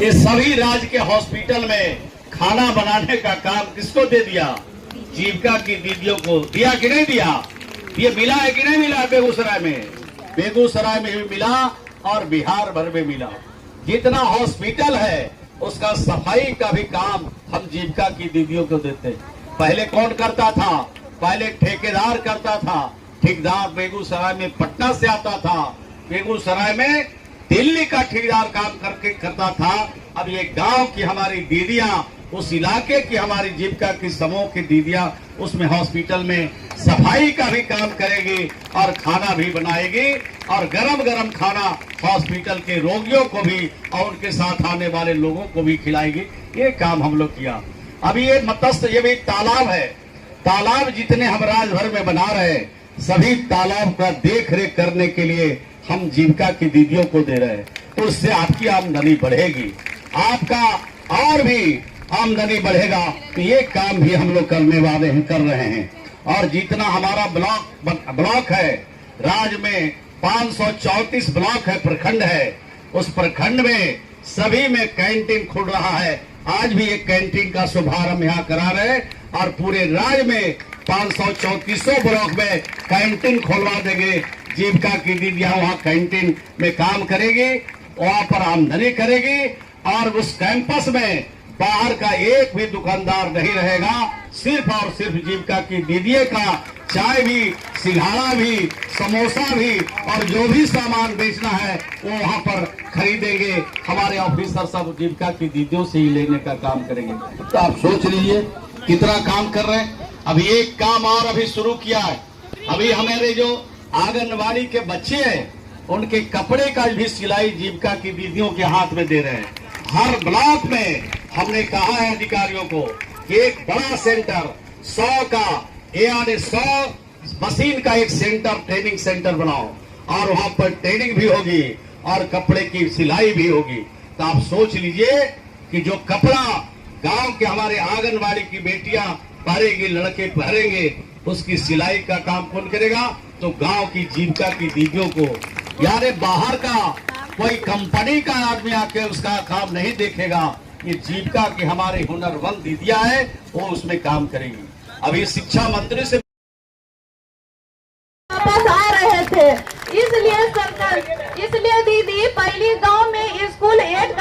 ये सभी राज्य के हॉस्पिटल में खाना बनाने का काम किसको दे दिया? जीविका की दीदियों को दिया कि नहीं दिया? ये मिला है कि नहीं मिला? बेगूसराय में भी मिला और बिहार भर में मिला। जितना हॉस्पिटल है उसका सफाई का भी काम हम जीविका की दीदियों को देते। पहले कौन करता था? पहले ठेकेदार करता था। ठेकेदार बेगूसराय में पटना से आता था, बेगूसराय में दिल्ली का ठेकेदार काम करता था। अब ये गांव की हमारी दीदियां, उस इलाके की हमारी जीविका की समूह की दीदियां उसमें हॉस्पिटल में सफाई का भी काम करेगी और खाना भी बनाएगी और गरम गरम खाना हॉस्पिटल के रोगियों को भी और उनके साथ आने वाले लोगों को भी खिलाएगी। ये काम हम लोग किया। अभी ये मत्स्य, ये भी तालाब है। तालाब जितने हम राज्य भर में बना रहे हैं, सभी तालाब का देख रेख करने के लिए हम जीविका की दीदियों को दे रहे हैं। तो उससे आपकी आमदनी बढ़ेगी, आपका और भी आमदनी बढ़ेगा। तो ये काम भी हम लोग करने वाले हैं, कर रहे हैं। और जितना हमारा ब्लॉक है, राज्य में 534 ब्लॉक है, प्रखंड है, उस प्रखंड में सभी में कैंटीन खुल रहा है। आज भी एक कैंटीन का शुभारंभ यहाँ करा रहे हैं और पूरे राज्य में 534 ब्लॉक में कैंटीन खोलवा देंगे। जीविका की दीदियां वहाँ कैंटीन में काम करेगी, वहाँ पर आमदनी करेगी और उस कैंपस में बाहर का एक भी दुकानदार नहीं रहेगा। सिर्फ और सिर्फ जीविका की दीदियों का चाय भी, सिंघाड़ा भी, समोसा भी और जो भी सामान बेचना है वो वहाँ पर खरीदेंगे। हमारे ऑफिसर सब जीविका की दीदियों से ही लेने का काम करेंगे। तो आप सोच लीजिए कितना काम कर रहे हैं। अभी एक काम और अभी शुरू किया है। अभी हमारे जो आंगनबाड़ी के बच्चे हैं उनके कपड़े का भी सिलाई जीविका की दीदियों के हाथ में दे रहे हैं। हर ब्लॉक में हमने कहा है अधिकारियों को कि एक बड़ा सेंटर 100 का यानी 100 मशीन का एक सेंटर, ट्रेनिंग सेंटर बनाओ और वहां पर ट्रेनिंग भी होगी और कपड़े की सिलाई भी होगी। तो आप सोच लीजिए कि जो कपड़ा गांव के हमारे आंगनबाड़ी की बेटियां पहरेगी, लड़के पहरेंगे, उसकी सिलाई का काम कौन करेगा? तो गांव की जीविका की दीदियों को। यानी बाहर का कोई कंपनी का आदमी आके उसका काम नहीं देखेगा। ये जीविका की हमारे हुनरमंद दीदियां है, वो उसमें काम करेगी। अभी शिक्षा मंत्री से वापस आ रहे थे, इसलिए सरकार, इसलिए दीदी पहली गांव में स्कूल 1